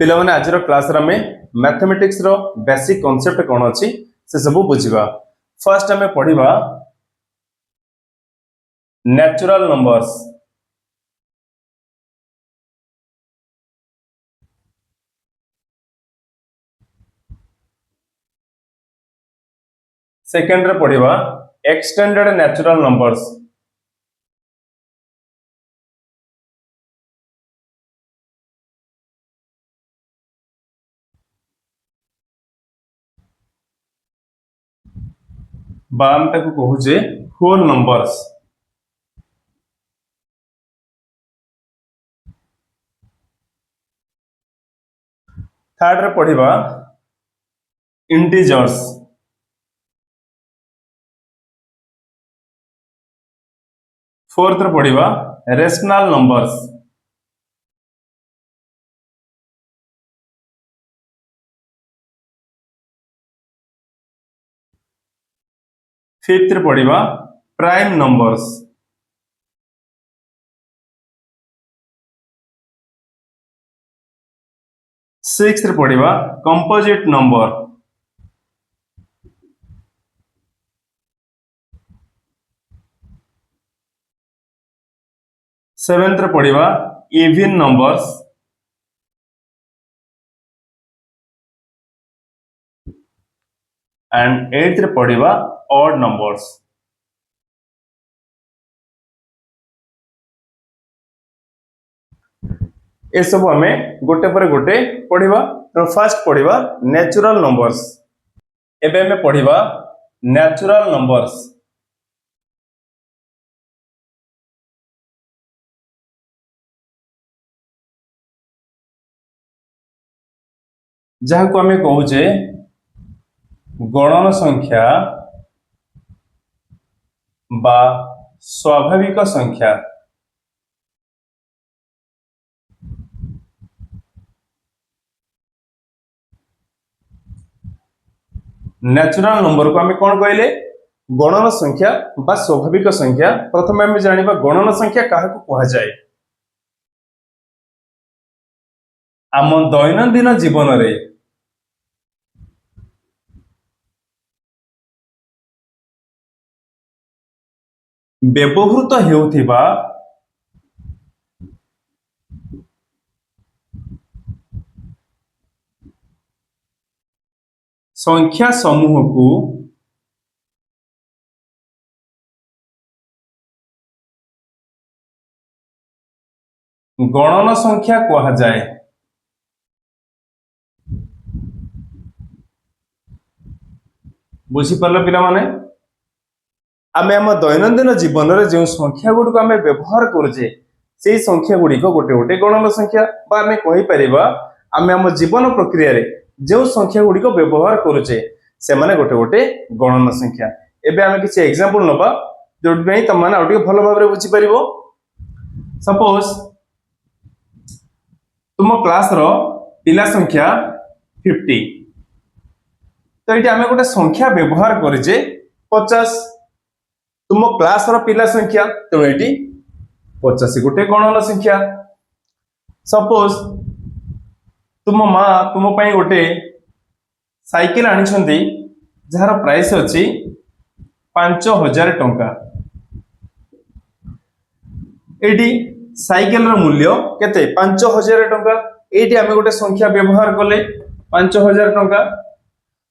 पिला माने आज क्लास रे मैथमेटिक्स रो बेसिक कांसेप्ट कोन अछि से सब बुझिबा। फर्स्ट हमें पढ़िबा नेचुरल नंबर्स। सेकंड रे पढ़िबा एक्सटेंडेड नेचुरल नंबर्स। बाम तक कहूजे होल नंबर्स। थर्ड रे पढ़िबा इंटीजर्स। फोर्थ रे पढ़िबा रेशनल नंबर्स। फिफ्थ रे पढ़िबा प्राइम नंबर्स। सिक्स्थ रे पढ़िबा कंपोजिट नंबर। सेवेंथ रे पढ़िबा इवन नंबर्स। एंड एट्थ रे पढ़िबा ऑड नंबर्स। ए सब हमें गोटे पर गोटे पढ़िबा। तो फर्स्ट पढ़िबा नेचुरल नंबर्स। एबे हमें पढ़िबा नेचुरल नंबर्स। जहाँ को हमें कहूचे गणन संख्या बा स्वाभाविक संख्या। नेचुरल नंबर को हमें कौन कहले गणन संख्या बा स्वाभाविक संख्या। प्रथम हमें जानिबा गणन संख्या काहाकु कहा जाए। आम दैनंदिन जीवन रे व्यवहृत हेउथिबा संख्या समूह को गणन संख्या कहा जाए। बुझी पारल पिला माने आमे आम दैनंदिन जीवन रे जो संख्या गुड को आमे व्यवहार करूचे से संख्या गुडी को गोटे गोटे गणन संख्या बा आमे कहि परिबा आमे आम जीवन प्रक्रिया रे जो संख्या गुडी को व्यवहार करूचे से माने गोटे गोटे गणन संख्या। एबे आमे किछि एग्जांपल नबा जोट में त माने आउटी भलो भाबरे बुझी परिबो। सपोज तुम क्लास रो पिला संख्या 50 तो ये आमे गोटे संख्या व्यवहार करिजे 50। तुम क्लास रो पिला संख्या तो ये 50 गोटे गणन संख्या। सपोज तुम माँ तुम पाई गोटे साइकिल आनिछंती जार प्राइस अछि 5000 टंका। एडी साइकिल रो मूल्य केते 5000 टंका। एडी आमे गोटे संख्या व्यवहार कले 5000 टंका।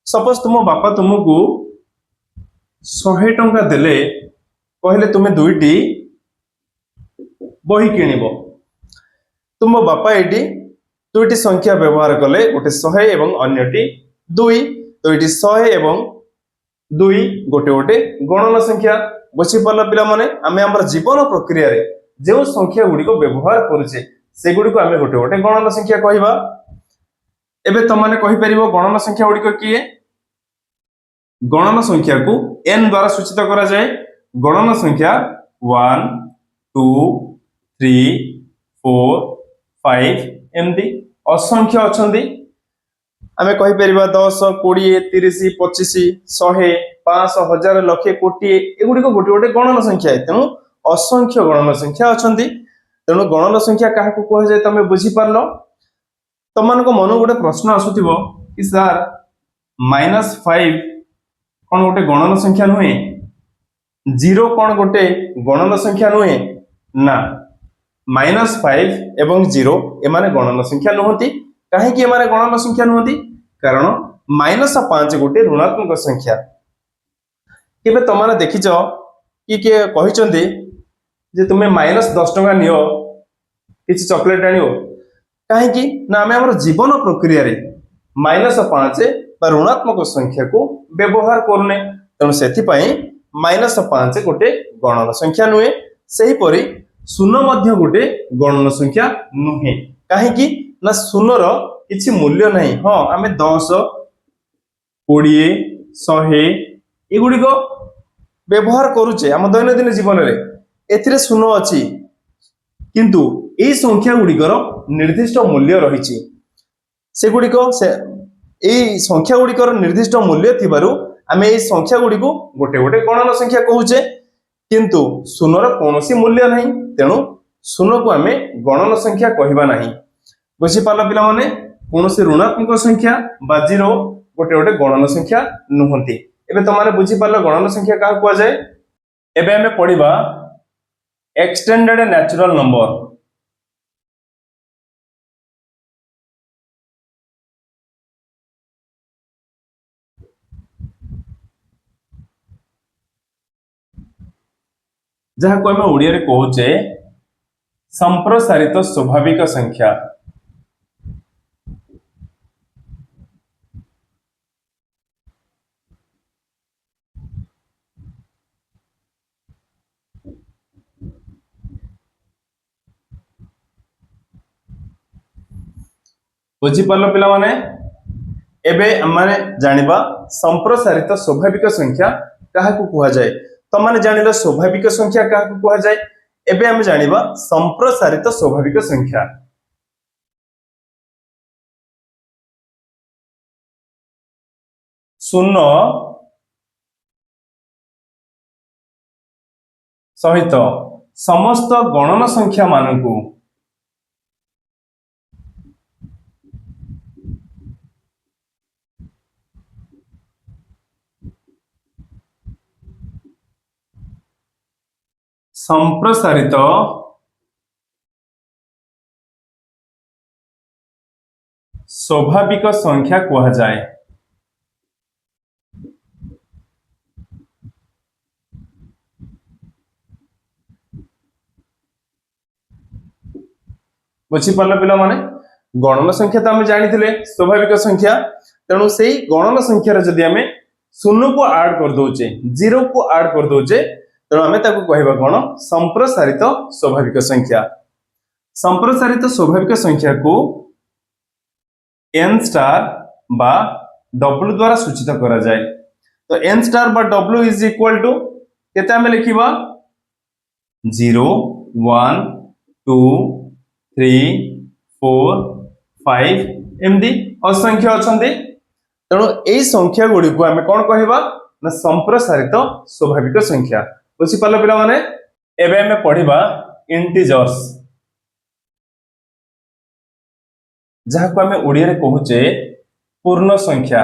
सपोज तुम बापा तुमको 100 टंका देले कहले तुमे दुईटी बही किनिबो। तुम बापा एटी दुईटी संख्या व्यवहार कले गोटे 100 एवं अन्यटी 2 तो एटी 100 एवं 2 गोटे गोटे गणन संख्या। बुझी पारल पिला माने आमे हमर जीवन प्रक्रिया रे जो संख्या गुडी को व्यवहार करूचे से गुडी को आमे गोटे गोटे गणन संख्या कहिबा। एबे तमाने कहि परिबो गणन संख्या गुडी को किए। गणन संख्या को n द्वारा सूचित करा जाए। गणन संख्या 1 2 3 4 5 एमदी असंख्य अछंदी। आमे कहि परिबा 10 20 30 25 100 500 1000 लाख कोटी एगुडी को गोटे गोटे गणन संख्या। तेनु असंख्य गणन संख्या अछंदी। तेनु गणन संख्या काहाकु कहा जाए तमे बुझी पारलो। तुम मन गोटे प्रश्न आसुथिबो कि सर -5 कौन गोटे गणन संख्या नुहे, 0 कौन गोटे गणन संख्या नुहे ना। -5 एवं 0 एमाने गणन संख्या नुहति। कहीं एमाने गणन संख्या नुहति कारण -5 गोटे ऋणात्मक संख्या। केबे तुमने देखिच कि के कहिचंदी जे तुम्हें -10 टका नियो किसी चॉकलेट आनियो कहीं ना आम आम जीवन प्रक्रिया रे -5 ऋणात्मक संख्या को व्यवहार करूने। तेणु से -5 गोटे गणन संख्या नुहे, से परी शून्य मध्य गोटे गणन संख्या नुहे। कहीं ना शून्यर किसी मूल्य नहीं। हाँ आम 10 20 100 एगुड़िक व्यवहार करुचे आम दैनंदिन जीवन में, एथिरे शून्य अच्छी किंतु यही संख्या गुड़िकर निर्दिष्ट मूल्य रही। से गुड़िक यही संख्या गुड़िकर निर्दिष्ट मूल्य थिबारु आमे यही संख्या गुड़िक गोटे गोटे गणन संख्या कहूचे, किंतु शून्यर कौनसी मूल्य नहीं। तेणु शून्य को आमे गणन संख्या कहवा नहीं। बुझीपाल पिला माने कौनसी ऋणात्मक संख्या बा 0 गोटे गोटे गणन संख्या नुहंती। एबे तुमने बुझीपाल गणन संख्या क्या कुआ जाए। एबे आमे पढ़िबा एक्सटेंडेड नेचुरल नंबर। जहाँ को आमे ओडिया रे कहूचे संप्रसारित स्वाभाविक संख्या। बुझीपाल पिला माने एबे आमे जानिबा संप्रसारित स्वाभाविक संख्या काहाकू कुहा जाए। तो माने जानिला स्वाभाविक संख्या काहाकू कुहा जाए। एबे आमे जानिबा संप्रसारित स्वाभाविक संख्या। शून्य सहित समस्त गणन संख्या मानकू संप्रसारित स्वाभाविक संख्या कहा जाए। बुझीपाल पिला माने गणन संख्या तो आम जानी स्वाभाविक संख्या। तेणु से गणन संख्यार जदि आम शून्य को आड कर दौचे 0 को आड कर दौचे तेणु आम कहवा कौन संप्रसारित स्वाभाविक संख्या। संप्रसारित स्वाभाविक संख्या को n स्टार बा w द्वारा सूचित करा जाए। तो n स्टार बा w इज इक्वल टू केते आम लिखिबा 0 1 2 3 4 5 एमदी असंख्य अछंती। तेणु यही संख्या गुड़ी को आम कौन कहवा ना संप्रसारित स्वाभाविक संख्या। बुझीपाल पिला माने एबे आम पढ़िबा इंटीजर्स, जहाँ को आम ओडिया रे कहूचे पूर्ण संख्या।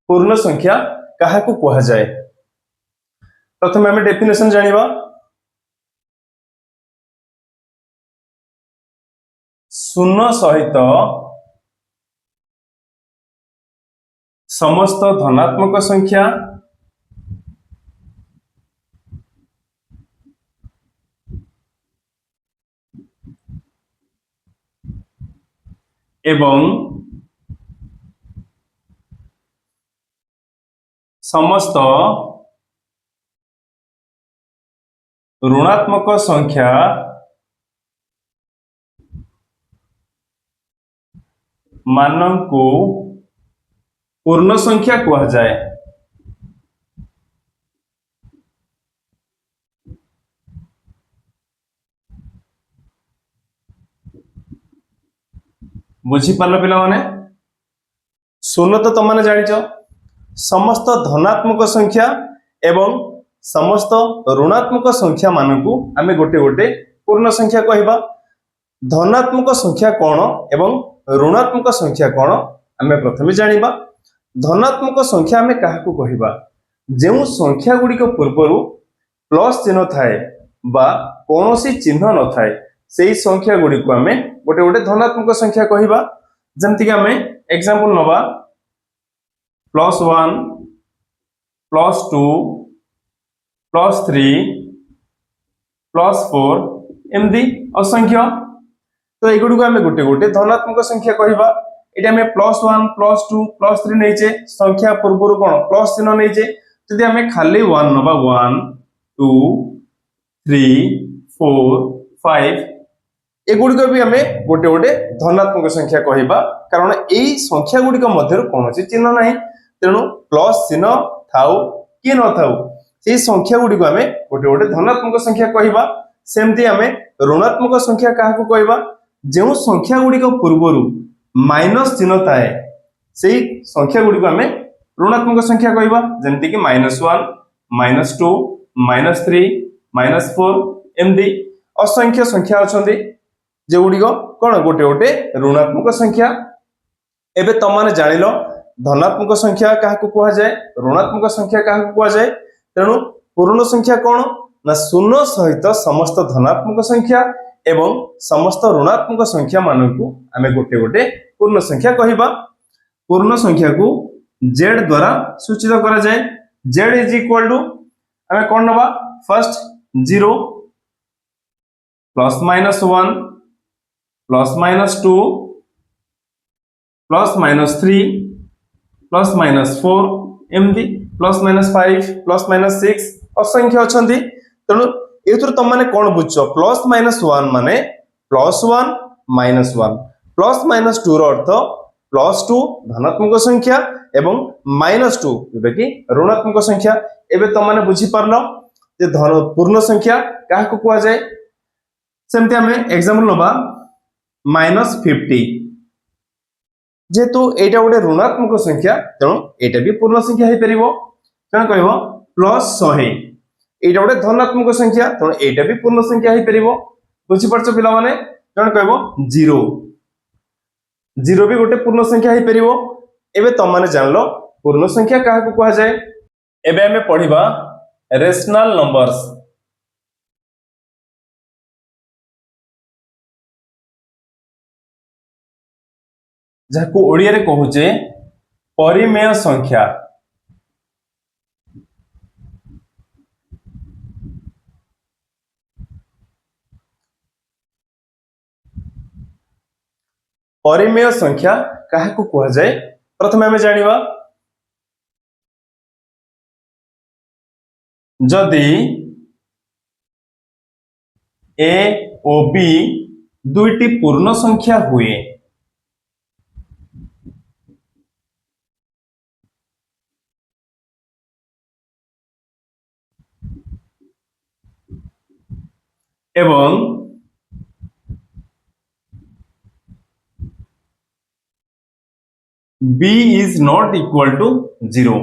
पूर्ण संख्या काहाकू कहा जाए। प्रथम आम डेफिनेशन जानिबा। शून्य सहित समस्त धनात्मक संख्या एवं समस्त ऋणात्मक संख्या मानकू पूर्ण संख्या कहा जाए। बुझीपाल पिला माने शून्य तो तुमने जानिच समस्त धनात्मक संख्या एवं समस्त ऋणात्मक संख्या मानकू आमे गोटे गोटे पूर्ण संख्या कहबा धनात्मक संख्या कौन एवं ऋणात्मक संख्या कौन आमे प्रथमे जानिबा धनात्मक संख्या आमे काहाकू कहबा जेउ संख्या गुडी को पूर्वरु प्लस चिन्ह थाए बा कोनोसी चिन्ह न थाए सेही संख्या गुडी को आमे गोटे गोटे धनात्मक संख्या कहबा जेमति कि आमे एग्जांपल नबा +1 +2 +3 +4 एमदी असंख्य तो एगुडी को आमे गोटे गोटे धनात्मक संख्या कहबा एटी आमे +1 +2 +3 नैचे संख्या पूर्वरु कोन प्लस चिन्ह नैचे जदि आमे खाली 1 नबा 1 2 3 4 5 एगुडी को भी आमे गोटे गोटे धनात्मक संख्या कहबा कारण एई संख्या गुडी को मध्यरु कोनोसी चिन्ह नाही तेणु प्लस चिन्ह थाउ कि न थाउ से संख्या गुडी को आमे गोटे गोटे धनात्मक संख्या कहबा सेमती आमे ऋणात्मक संख्या काहाकू कहबा जेउ संख्या गुडी को पूर्वरु माइनस चिन्ह थाए सेही संख्या गुडी को आमे ऋणात्मक संख्या कहबा जेमति कि -1 -2 -3 -4 एमदी असंख्य संख्या अछंदी जे गुडी को कोन गोटे गोटे ऋणात्मक संख्या एबे त माने जानिलो धनात्मक संख्या काहाकू कहवा जाए ऋणात्मक संख्या काहाकू कहवा जाए तेणु पूर्ण संख्या कौन ना शून्य सहित समस्त धनात्मक संख्या एवं समस्त ऋणात्मक संख्या मानकू आमे गोटे गोटे पूर्ण संख्या कहबा पूर्ण संख्या को z द्वारा सूचित करा जाए z इज इक्वल टू आमे कोन नबा फर्स्ट 0 +-1 +-2 +-3 +-4 एमदी +-5 +-6 असंख्य अछंती तेणु एथुर तुम माने कोन बुझछो +-1 माने +1 -1 +-2 रो अर्थ +2 धनात्मक संख्या एवं -2 एबे कि ऋणात्मक संख्या एबे तुम माने बुझी पारलो जे पूर्ण संख्या काहाकू कहवा जाए सेमते हमें एग्जांपल नबा -50 जेतु एटा गोटे ऋणात्मक संख्या तेणु एटा भी पूर्ण संख्या हे परिबो तेणु कहबो +100 एटा गोटे धनात्मक संख्या तेणु एटा भी पूर्ण संख्या हे परिबो बुझी परछो पिला माने तेणु कहबो 0 0 भी गोटे पूर्ण संख्या हे परिबो एबे त माने जानलो पूर्ण संख्या काहाकू कहवा जाए एबे हमें पढिबा रेशनल नंबर्स जाको ओडिया रे कहूचे परिमेय संख्या परिमेय संख्या काहाकू कहवा जाए प्रथमे हमें जानिबा जदि a ओ b दुईटी पूर्ण संख्या हुए एवं b is not equal to 0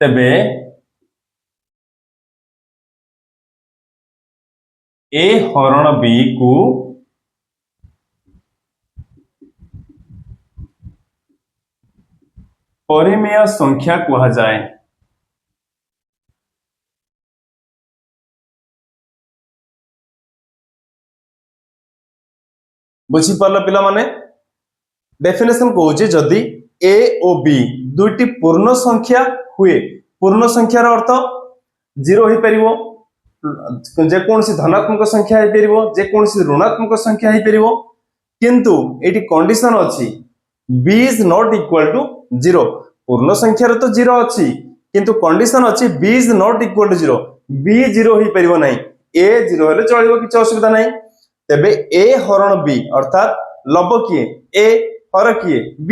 तबे a हरण b को परिमेय संख्या कहा जाए बुझी पारल पिला माने डेफिनेशन कहूचे जदि a और b दुईटी पूर्ण संख्या हुए पूर्ण संख्यार अर्थ 0 हो परिवो जे कोनसी धनात्मक संख्या हो परिवो जे कोनसी ऋणात्मक संख्या हो परिवो किंतु एटी कंडीशन अछि b is not equal to 0 पूर्ण संख्यार तो 0 अछि किंतु कंडीशन अछि b is not equal to 0 b 0 हो परिवो नाही a 0 हेले चलिबो किछ असुविधा नाही तबे a हरण b अर्थात लब किए a हर किए b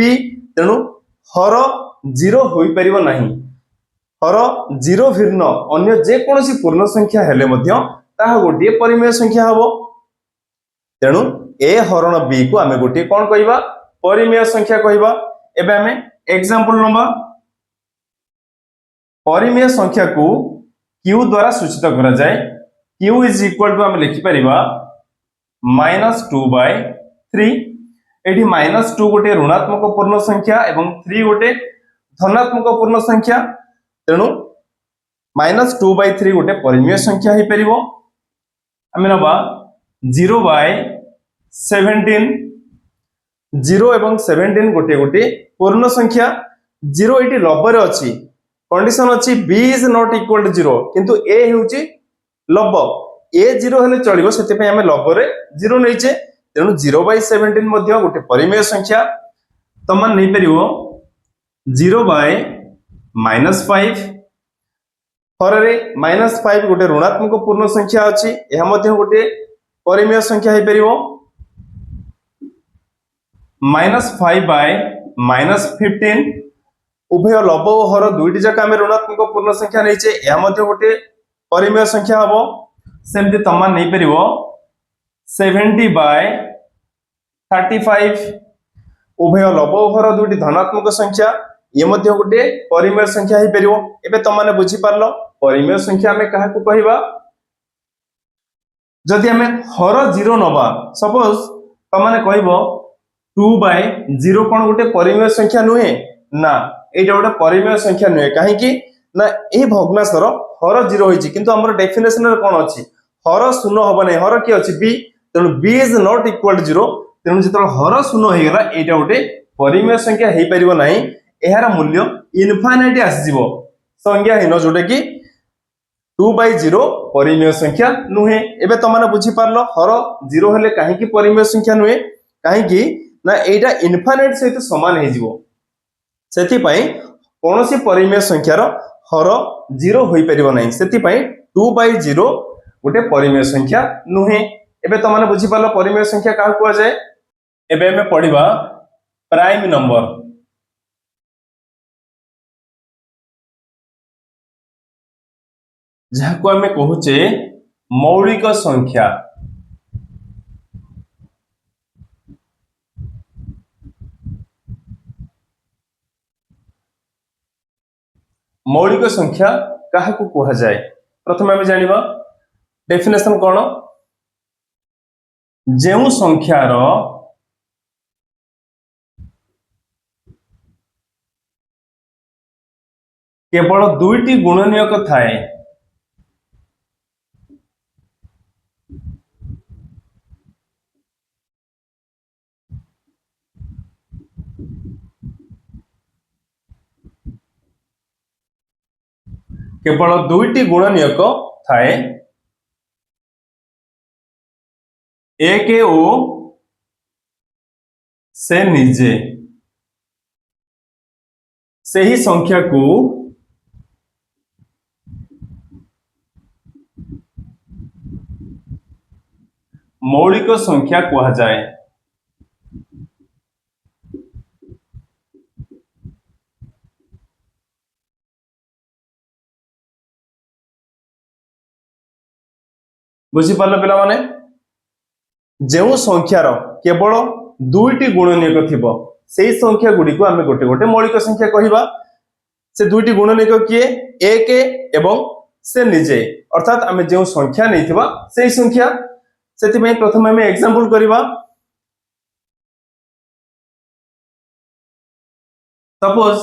तेणु हर 0 होई परिवो नाही हर 0 भिन्न अन्य जे कोनसी पूर्ण संख्या हेले मध्य ताहा गोटे परिमेय संख्या हबो तेणु a हरण b को आमे गोटे कोन कहबा परिमेय संख्या कहबा एबे आमे एग्जांपल नंबर परिमेय संख्या को क्यू द्वारा सूचित करा जाए क्यू इज इक्वल टू आम लिखिपर -2/3 एठी -2 गोटे ऋणात्मक पूर्ण संख्या एवं 3 गोटे धनात्मक पूर्ण संख्या तेणु -2/3 गोटे परिमेय संख्या हो पार आम नवा 0/17 0 एवं 17 गोटे गोटे पूर्ण संख्या 0 ये लब्बरे अच्छी कंडीशन अच्छी b is not equal to 0 किंतु a होची लब्ब a 0 हेले चलिबो सेते पय हम लब्बरे 0 नैचे तेणु 0/17 मध्य गोटे परिमेय संख्या तमान नै परिवो 0/-5 फररे -5 गोटे ऋणात्मक पूर्ण संख्या अच्छी यह मध्य गोटे परिमेय संख्या हो पार -5/-15 उभय लब्ब और हर दुईटी जाक आम ऋणात्मक पूर्ण संख्या नहींचे यह मध्य गोटे परिमेय संख्या हम सेमती तमान नहीं पार 70/35 उभय लब्ब और हर दुईटी धनात्मक संख्या ये मध्य गोटे परिमेय संख्या हो पार एबे तमाने बुझी पारलो परिमेय संख्या आम क्या कहवा जदि आम हर 0 नवा सपोज तमाने कहबो 2/0 कौन गोटे परिमेय संख्या नुहे ना एटा गोटे परिमेय संख्या नुहे कहीं ना ए भग्नांशर हर 0 होइछि किंतु हमर डेफिनेशन रे कोन अछि हर 0 हबो नै हर की अछि b तेणु b is not equal to 0 तेणु जत हर 0 हे गेला एटा गोटे परिमेय संख्या हे परिबो नै एहार मूल्य इनफाइनाइट आसीबो संज्ञा हिन जोटे की 2/0 परिमेय संख्या नुहे एबे तमाने बुझी पारलो हर 0 हेले काहे की परिमेय संख्या नुहे काहे की ना एटा इनफाइनाइट सहित समान हे जिवो सेति पई कोनोसी परिमेय संख्यार हर 0 होई परिबो नै सेति पई 2/0 गोटे परिमेय संख्या नुहे एबे तमाने बुझी पारलो परिमेय संख्या का कुआ जाय एबे हमें पढिबा प्राइम नंबर जहाँ को आम कहूचे मौलिक संख्या मौलिक संख्या क्या कह जाए प्रथम आम जानिबा डेफिनेशन कौन जो संख्यार केवल दुईटी गुणनीयक थाए केवल दुईटी गुणनीयक थाए एक ओ से निजे से ही संख्या को मौलिक संख्या कहा जाए बुझीपार पिला माने जो संख्यार केवल दुईटी गुणनीयक थिबो सेही संख्या गुडी को आमे गोटे गोटे मौलिक संख्या कहिबा से दुईटी गुणनीयक किए एक एवं से निजे अर्थात आमे जो संख्या नैथिबा सेही संख्या सेति में प्रथम आमे एग्जांपल करिबा सपोज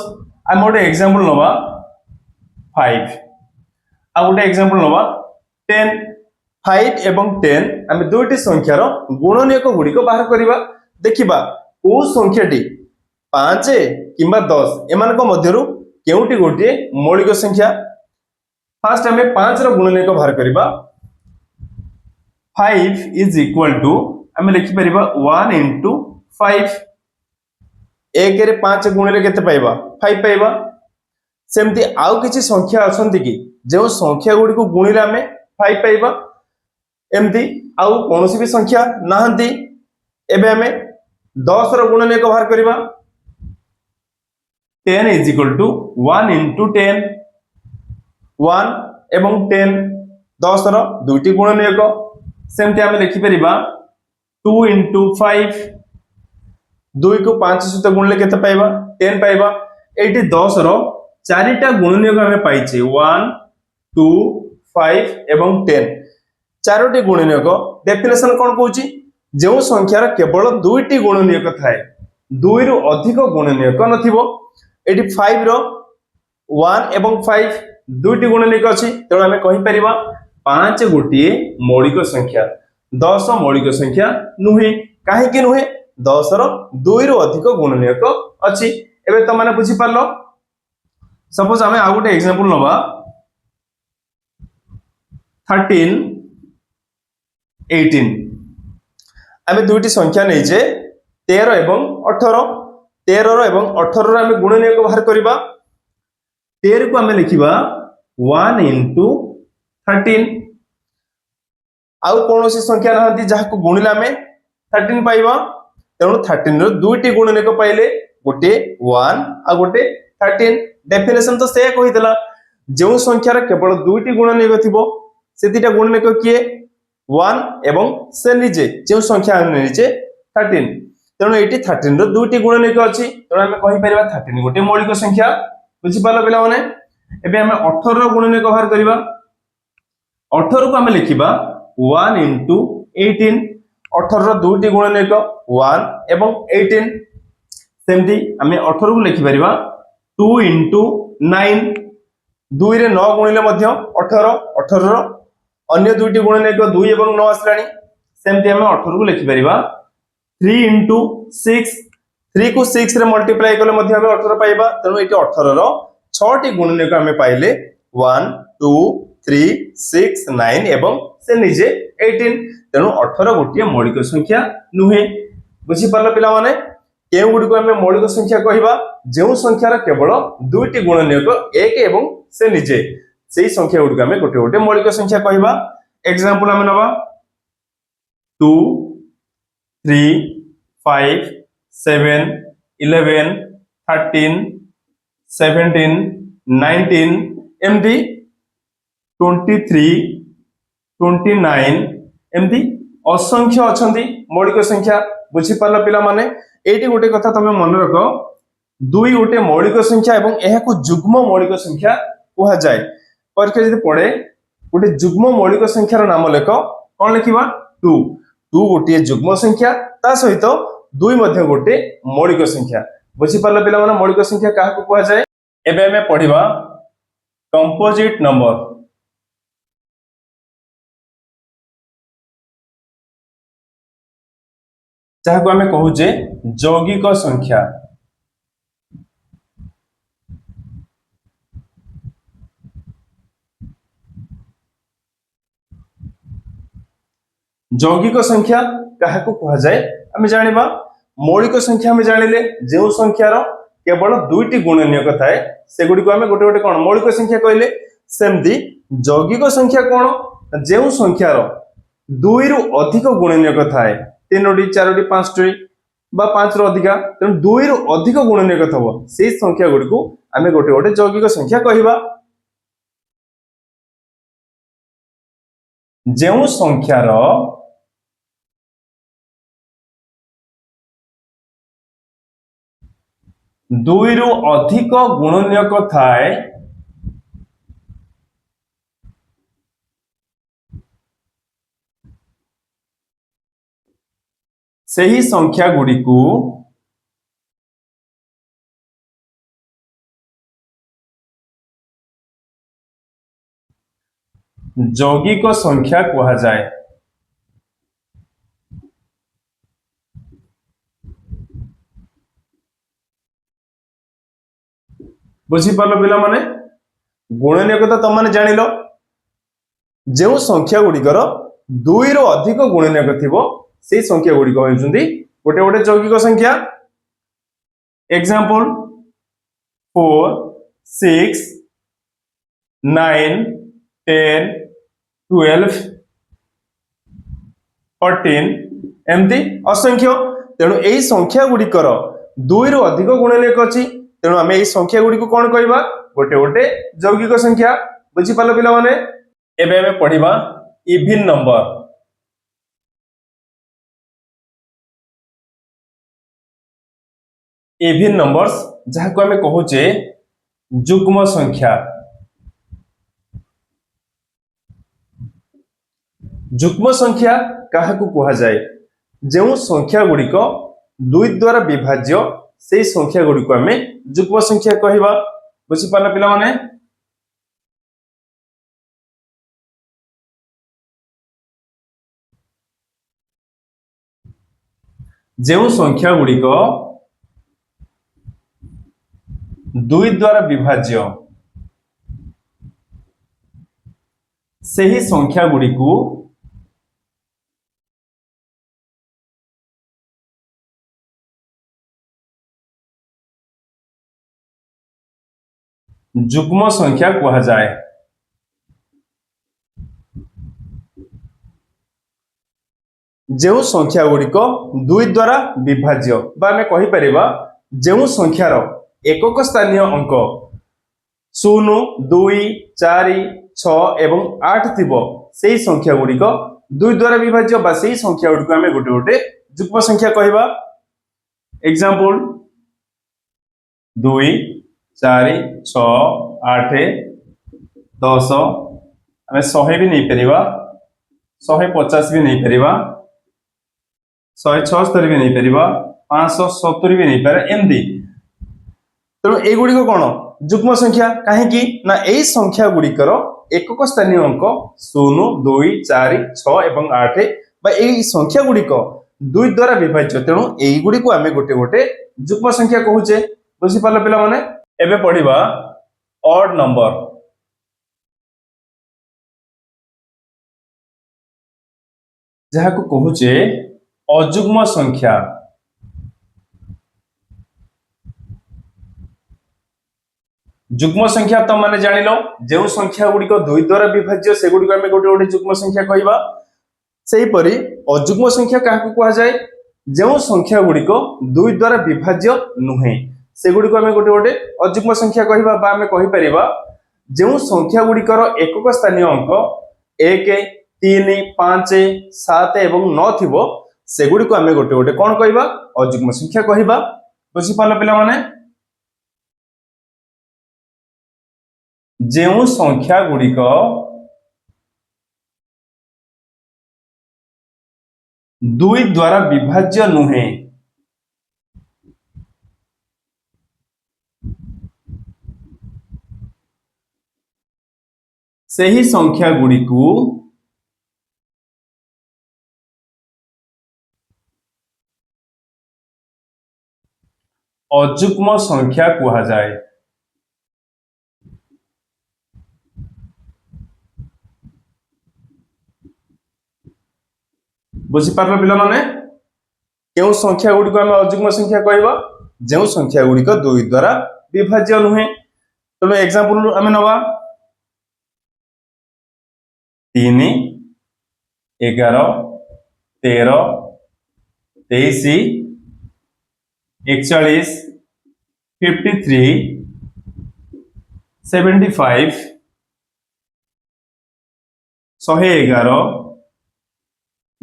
आम गोटे एग्जांपल नवा 5 आ गोटे एग्जांपल नवा 10 5 एवं 10 आम दुईटी संख्यार गुणनीयक गुड़िक बाहर करवा देखिबा को संख्याटी 5 किंबा 10 एमानक मध्यरु केउटी गोटे मौलिक संख्या फास्ट आम 5 रो गुणनीयक बाहर करवा 5 इज इक्वल टू आम लिखि परिबा 1 into 5 एक रे 5 गुणिले केते पाइबा 5 पाइबा सेमती आउ किछि संख्या अछंती कि जो संख्या गुडी को गुणिले आम 5 पाइबा एमती आउ कोनोसी भी संख्या नाहंती एबे हमें 10 रो गुणनीयक बाहर करबा 10 इज इक्वल टू 1 into 10 1 एवं 10 10 रो दुईटी गुणनीयक सेमती आम लिखि परिबा 2 into 5 2 को 5 सहित गुणिले केते पाइबा 10 पाइबा एटी 10 रो चारिटा गुणनीयक आम पाइचे 1 2 5 एवं 10 चारोटी गुणनीयक डेफिनेशन कौन कहूँ जो संख्यार केवल दुईटी गुणनीयक थाए दुई रु अधिक गुणनीयक नथिबो एटी 5 रो 1 एवं 5 दुईटी गुणनीयक अच्छी तेणु आम कहीपर 5 गोटे मौलिक संख्या 10 मौलिक संख्या नुहे कहीं नुहे 10 दुई रु अधिक गुणनीयक अच्छी एवं तुम मैंने बुझीपार सपोज आम आउ गोटे एग्जांपल नवा 13 18 आम दुईटी संख्या नहीं 13 एवं 18 13 एवं 18 आम गुणनीयक बाहर करवा 13 को आम लिखा 1 इंटू 13 आउ कौन सी संख्या ना जहाँ को गुणिले आम 13 पाइबा तेणु 13 दुईटी गुणनीयक पाइले गोटे 1 आ गोटे 13 डेफिनेशन तो से कही जो संख्यार केवल दुईटी गुणनीयक थी से दुईटा गुणनीयक किए 1 एवं से निजे जो संख्या निजे 13 तेणु ये 13 दुईटी गुणनीयक अच्छी तेणु आम कहीपर 13 गोटे मौलिक संख्या बुझीपार पे एवं आम 18 गुणनीयक बाहर करवा 18 को आम लिखा 1 इंटू 18 18 दुईटी गुणनीयक 1 एवं 18 सेमती आम 18 को लिखिपर 2 इंटू 9 दुई रे 9 गुणिले 18 18 अन्य दुईटी गुणनीयक 2 एवं 9 आसला सेमती आम 18 को लिखिपर 3 इंटू 6 3 को 6 रे मल्टीप्लाई कले 18 पाइबा तेणु ये 18 6टी गुणनीयक आम पाइले 1 2 3 6 9 एवं से निजे 18 तेणु 18 गोटे मौलिक संख्या नुहे बुझीपार पे केउ गुडी को आम मौलिक संख्या कहवा जो संख्यार केवल दुईटी गुणनीयक 1 एवं से निजे से संख्या गुडी आम गोटे गोटे मौलिक संख्या कहवा एग्जांपल आम नवा 2 3 5 7 11 13 17 19 एमती 23 29 एमती असंख्य अच्छा मौलिक संख्या बुझीपार पे ये गोटे कथा तुम मन रख दुई गोटे मौलिक संख्या एवं यह जुग्म मौलिक संख्या कह जाए परीक्षा जब पड़े गोटे जुग्म मौलिक संख्यार नाम लेख कौन लिखा 2 2 गोटे जुग्म संख्या ता सहित दुई मध्य गोटे मौलिक संख्या बुझीपार पे मौलिक संख्या क्या कह जाए एबे हमें पढ़िबा कंपोजिट नंबर जहाँ को आम कहूचे यौगिक संख्या यौगिक संख्या क्या कह जाए आम जाना मौलिक संख्या आम जानिले जो संख्यार केवल दुईटी गुणनीयक थाए से गुडी को आम गोटे गोटे कौन मौलिक संख्या कहले सेमती यौगिक संख्या कौन जो संख्यार दुई रु अधिक गुणनीयक थाए 3 4 5 बा 5 रु अधिका तेणु दुई रु अधिक गुणनीयक थब से संख्या गुडी को आम गोटे गोटे यौगिक संख्या कहवा जो संख्यार दुई रु अधिक गुणनीयक थाए सही संख्या गुडी को यौगिक संख्या कह जाए बुझीपार पिला माने गुणनीयक तो तुम मैंने जानिल जो संख्या गुड़िकर दुई रु अधिक गुणनीयक थी से संख्या गुड़िक होती गोटे गोटे यौगिक संख्या एग्जांपल 4 6 9 10 12 14 एमती असंख्य तेणु यही संख्या गुड़िकर दुई रु अधिक गुणनीयक अच्छी तेणु आम यही संख्या गुड़ी को कौन कहवा गोटे गोटे यौगिक संख्या बुझीपार पे एबे हमें पढ़िबा इविन नंबर इविन नंबर्स जहाँ को आम कहूचे ଯୁଗ୍ମ ସଂଖ୍ୟା। ଯୁଗ୍ମ ସଂଖ୍ୟା କାହାକୁ କୁହାଯାଏ? ଯେଉଁ ସଂଖ୍ୟା ଗୁଡ଼ିକ 2 ଦ୍ୱାରା ବିଭାଜ୍ୟ ସେହି ସଂଖ୍ୟା ଗୁଡ଼ିକୁ ଆମେ ଯୁଗ୍ମ ସଂଖ୍ୟା କହିବା। ବୁଝିପାରିଲେ ପିଲାମାନେ? ଯେଉଁ ସଂଖ୍ୟା ଗୁଡ଼ିକ 2 ଦ୍ୱାରା ବିଭାଜ୍ୟ ସେହି ସଂଖ୍ୟା ଗୁଡ଼ିକୁ ଯୁଗ୍ମ ସଂଖ୍ୟା କୁହାଯାଏ। ଯେଉଁ ସଂଖ୍ୟା ଗୁଡ଼ିକ 2 ଦ୍ୱାରା ବିଭାଜ୍ୟ ବା ଆମେ କହିପାରିବା ଯେଉଁ ସଂଖ୍ୟାର ଏକକ ସ୍ଥାନୀୟ ଅଙ୍କ 0, 2, 4, 6 ଏବଂ 8 ଥିବ ସେହି ସଂଖ୍ୟା ଗୁଡ଼ିକ 2 ଦ୍ୱାରା ବିଭାଜ୍ୟ ବା ସେହି ସଂଖ୍ୟା ଗୁଡ଼ିକୁ ଆମେ ଗୋଟେ ଗୋଟେ ଯୁଗ୍ମ ସଂଖ୍ୟା କହିବା। ଏକ୍ସାମ୍ପଲ 2, 4, 6, 8, 10 ଆମେ 100 ବି ନେଇପାରିବା, 150 ବି ନେଇପାରିବା, 176 ବି ନେଇପାରିବା, 570 ବି ନେଇପାରେ ଏମିତି। ତେଣୁ ଏଇଗୁଡ଼ିକ କ'ଣ ଯୁଗ୍ମ ସଂଖ୍ୟା? କାହିଁକି ନା ଏଇ ସଂଖ୍ୟା ଗୁଡ଼ିକର ଏକକ ସ୍ଥାନୀୟ ଅଙ୍କ 0, 2, 4, 6 ଏବଂ 8 ବା ଏଇ ସଂଖ୍ୟା ଗୁଡ଼ିକ 2 ଦ୍ୱାରା ବିଭାଜ୍ୟ। ତେଣୁ ଏଇଗୁଡ଼ିକୁ ଆମେ ଗୋଟେ ଗୋଟେ ଯୁଗ୍ମ ସଂଖ୍ୟା କହୁଛେ। ବୁଝିପାରିଲ ପିଲାମାନେ? ଏବେ ପଢିବା ଅଡ୍ ନମ୍ବର। ଯାହାକୁ କହୁଛେ ଅଯୁଗ୍ମ ସଂଖ୍ୟା। ଯୁଗ୍ମ ସଂଖ୍ୟା ତ ମାନେ ଜାଣିଲ ଯେଉଁ ସଂଖ୍ୟା ଗୁଡ଼ିକ 2 ଦ୍ୱାରା ବିଭାଜ୍ୟ ସେଗୁଡ଼ିକୁ ଆମେ ଗୋଟେ ଗୋଟେ ଯୁଗ୍ମ ସଂଖ୍ୟା କହିବା। ସେହିପରି ଅଯୁଗ୍ମ ସଂଖ୍ୟା କାହାକୁ କୁହାଯାଏ? ଯେଉଁ ସଂଖ୍ୟା ଗୁଡ଼ିକ 2 ଦ୍ୱାରା ବିଭାଜ୍ୟ ନୁହେଁ ସେଗୁଡ଼ିକୁ ଆମେ ଗୋଟେ ଗୋଟେ ଅଯୁଗ୍ମ ସଂଖ୍ୟା କହିବା। ବା ଆମେ କହିପାରିବା ଯେଉଁ ସଂଖ୍ୟା ଗୁଡ଼ିକର ଏକକ ସ୍ଥାନୀୟ ଅଙ୍କ 1, 3, 5, 7 ଏବଂ 9 ଥିବ ସେଗୁଡ଼ିକୁ ଆମେ ଗୋଟେ ଗୋଟେ କ'ଣ କହିବା? ଅଯୁଗ୍ମ ସଂଖ୍ୟା କହିବା। ବୁଝିପାରିଲ ପିଲାମାନେ? ଯେଉଁ ସଂଖ୍ୟା ଗୁଡ଼ିକ 2 ଦ୍ୱାରା ବିଭାଜ୍ୟ ନୁହେଁ ସେହି ସଂଖ୍ୟା ଗୁଡ଼ିକୁ ଅଯୁଗ୍ମ ସଂଖ୍ୟା କୁହାଯାଏ। ବୁଝିପାରିଲ ପିଲାମାନେ? କେଉଁ ସଂଖ୍ୟା ଗୁଡ଼ିକୁ ଆମେ ଅଯୁଗ୍ମ ସଂଖ୍ୟା କହିବା? ଯେଉଁ ସଂଖ୍ୟା ଗୁଡ଼ିକ 2 ଦ୍ୱାରା ବିଭାଜ୍ୟ ନୁହେଁ। ତେଣୁ ଏକ୍ସାମ୍ପଲ ଆମେ ନେବା 3, 11, 13, 23, 41, 53, 75, 111,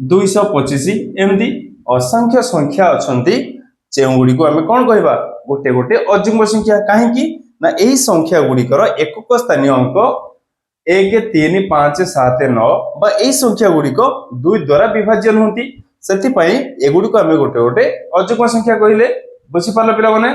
225 ଏମିତି ଅସଂଖ୍ୟ ସଂଖ୍ୟା ଅଛନ୍ତି ଯେଉଁଗୁଡ଼ିକୁ ଆମେ କ'ଣ କହିବା? ଗୋଟେ ଗୋଟେ ଅଯୁଗ୍ମ ସଂଖ୍ୟା। କାହିଁକି ନା ଏହି ସଂଖ୍ୟା ଗୁଡ଼ିକର ଏକକ ସ୍ଥାନୀୟ ଅଙ୍କ 1, 3, 5, 7, 9 ବା ଏହି ସଂଖ୍ୟା ଗୁଡ଼ିକ 2 ଦ୍ୱାରା ବିଭାଜ୍ୟ ନୁହନ୍ତି। ସେଥିପାଇଁ ଏଗୁଡ଼ିକୁ ଆମେ ଗୋଟେ ଗୋଟେ ଅଯୁଗ୍ମ ସଂଖ୍ୟା କହିଲେ। ବୁଝିପାରିଲ ପିଲାମାନେ?